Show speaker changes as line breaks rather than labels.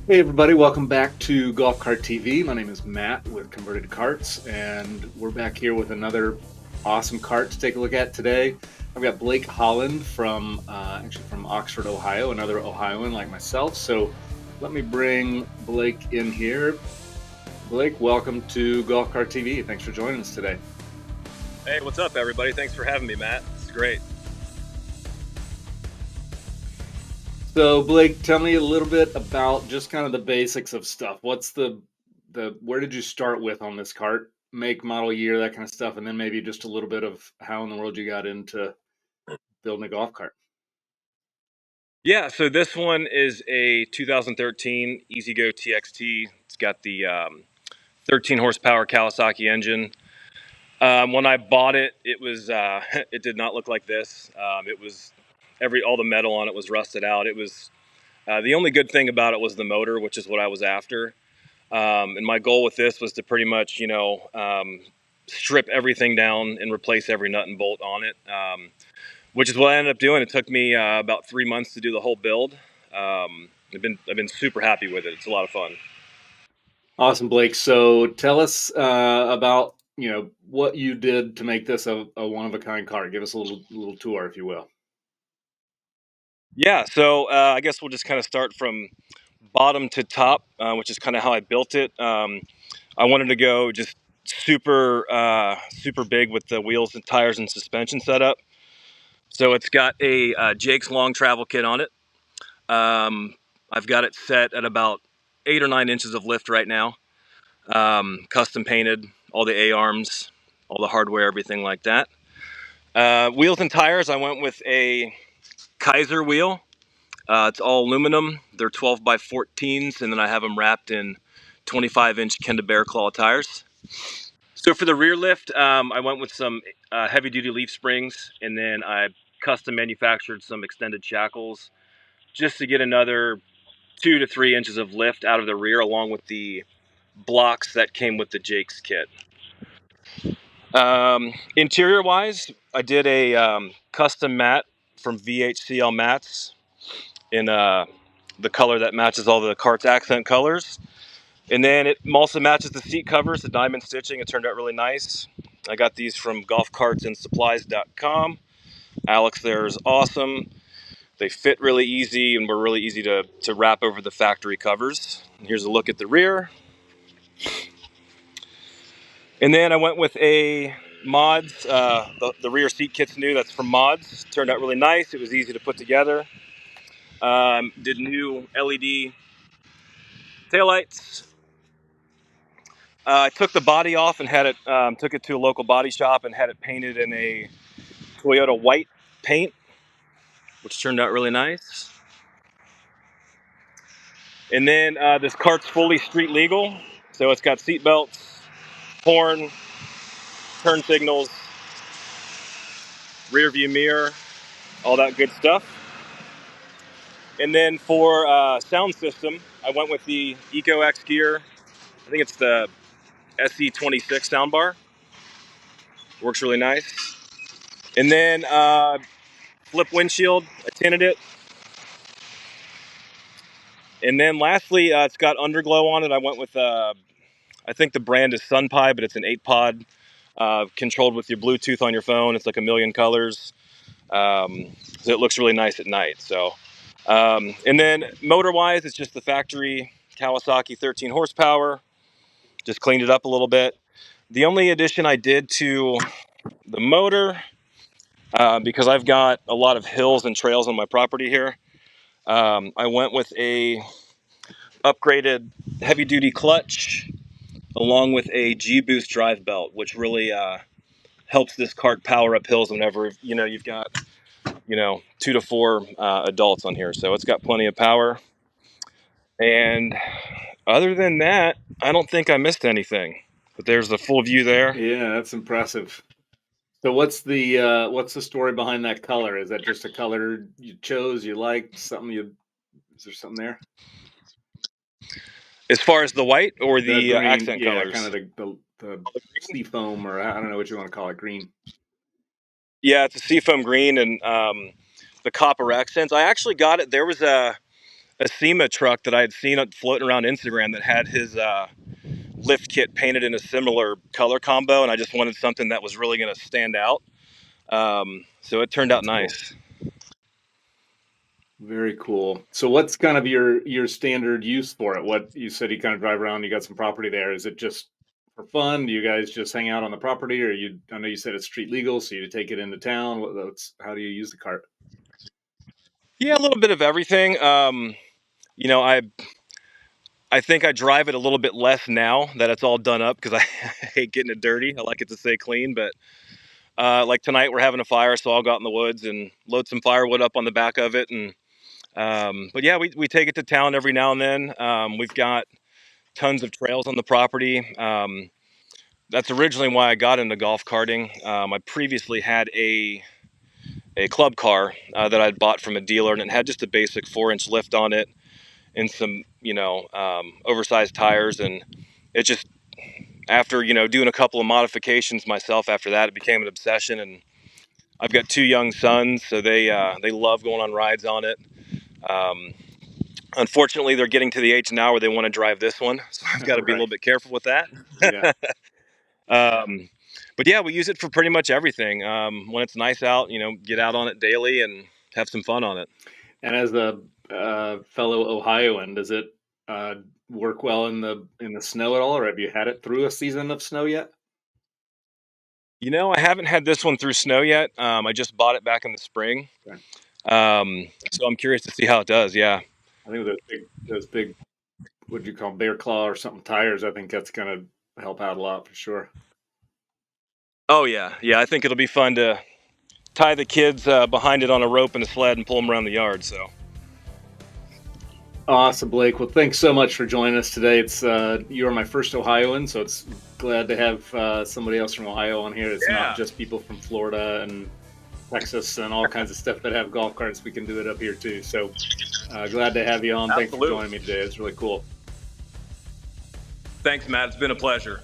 Hey everybody, welcome back to Golf Cart TV. My name is Matt with Converted Carts, and we're back here with another awesome cart to take a look at today. I've got Blake Holland from from Oxford, Ohio, another Ohioan like myself. So let me bring Blake in here. Blake, welcome to Golf Cart TV. Thanks for joining us today.
Hey, what's up, everybody? Thanks for having me, Matt. It's great.
So Blake, tell me a little bit about just kind of the basics of stuff. What's the where did you start with on this cart? Make, model, year, that kind of stuff, and then maybe just a little bit of how in the world you got into building a golf cart.
Yeah, so this one is a 2013 EZGO TXT. It's got the 13 horsepower Kawasaki engine. When I bought it, it was it did not look like this. It was all the metal on it was rusted out. It was the only good thing about it was the motor, which is what I was after. And my goal with this was to pretty much, strip everything down and replace every nut and bolt on it. Which is what I ended up doing. It took me about 3 months to do the whole build. I've been super happy with it. It's a lot of fun.
Awesome, Blake. So tell us about what you did to make this a one of a kind cart. Give us a little tour, if you will.
Yeah, so I guess we'll just kind of start from bottom to top, which is kind of how I built it. I wanted to go just super big with the wheels and tires and suspension setup. So it's got a Jake's long travel kit on it. I've got it set at about 8 or 9 inches of lift right now. Custom painted, all the A-arms, all the hardware, everything like that. Wheels and tires, I went with a Kaiser wheel. It's all aluminum. They're 12 by 14s, and then I have them wrapped in 25-inch Kenda Bear Claw tires. So for the rear lift, I went with some heavy-duty leaf springs, and then I custom manufactured some extended shackles just to get another 2 to 3 inches of lift out of the rear, along with the blocks that came with the Jake's kit. Interior wise, I did a custom mat from VHCL Mats in the color that matches all the cart's accent colors. And then it also matches the seat covers, the diamond stitching. It turned out really nice. I got these from GolfCartsandSupplies.com. Alex there is awesome. They fit really easy and were really easy to wrap over the factory covers. And here's a look at the rear. And then I went with a Mods. The rear seat kit's new. That's from Mods. Turned out really nice. It was easy to put together. Did new LED taillights. I took the body off and had it took it to a local body shop and had it painted in a Toyota white paint, which turned out really nice. And then this cart's fully street legal, so it's got seat belts, horn, turn signals, rear view mirror, all that good stuff. And then for sound system, I went with the EcoX gear. I think it's the SE26 soundbar. Works really nice. And then flip windshield, I tinted it. And then lastly, it's got underglow on it. I went with, I think the brand is SunPie, but it's an 8-pod, controlled with your Bluetooth on your phone. It's like a million colors. So it looks really nice at night. So, and then motor-wise, it's just the factory Kawasaki 13 horsepower. Just cleaned it up a little bit. The only addition I did to the motor, because I've got a lot of hills and trails on my property here, I went with a upgraded heavy duty clutch along with a G-Boost drive belt, which really helps this cart power up hills whenever you've got 2 to 4 adults on here. So it's got plenty of power. And other than that, I don't think I missed anything. But there's the full view there.
Yeah, that's impressive. So what's the story behind that color? Is that just a color you chose, you liked, something you is there something there?
As far as the white or
The
the
green,
accent
yeah, kind of
colors?
the sea foam, or I don't know what you want to call it, green.
Yeah, it's a seafoam green and the copper accents. I actually got it. There was a SEMA truck that I had seen floating around Instagram that had his lift kit painted in a similar color combo, and I just wanted something that was really going to stand out. So it turned out
That's cool.
nice.
Very cool. So what's kind of your standard use for it? What you said you kind of drive around, you got some property there. Is it just for fun? Do you guys just hang out on the property, or you I know you said it's street legal, so you take it into town. What's how do you use the cart?
Yeah, a little bit of everything. You know, I think I drive it a little bit less now that it's all done up because I hate getting it dirty. I like it to stay clean. But like tonight, we're having a fire, so I'll go out in the woods and load some firewood up on the back of it. And but yeah, we take it to town every now and then. We've got tons of trails on the property. That's originally why I got into golf karting. I previously had a club car that I'd bought from a dealer, and it had just a basic 4-inch lift on it and some, oversized tires. And it just, after, doing a couple of modifications myself after that, it became an obsession. And I've got 2 young sons, so they love going on rides on it. Um, Unfortunately, they're getting to the age now where they want to drive this one, so I've got to be a
Right.
little bit careful with that.
Yeah.
Um, but yeah, we use it for pretty much everything. When it's nice out, get out on it daily and have some fun on it.
And as a fellow Ohioan, does it uh, work well in the snow at all, or have you had it through a season of snow yet?
I haven't had this one through snow yet. I just bought it back in the spring.
Okay.
So I'm curious to see how it does. Yeah.
I think those big, what do you call 'em, bear claw or something tires. I think that's gonna help out a lot for sure.
Oh yeah, yeah. I think it'll be fun to tie the kids behind it on a rope and a sled and pull them around the yard. So
Awesome, Blake. Well, thanks so much for joining us today. It's you are my first Ohioan, so it's glad to have somebody else from Ohio on here. It's not
yeah,
just people from Florida and Texas and all kinds of stuff that have golf carts. We can do it up here too. So glad to have you on. Thanks for
absolutely.
joining me today. It's really cool.
Thanks, Matt. It's been a pleasure.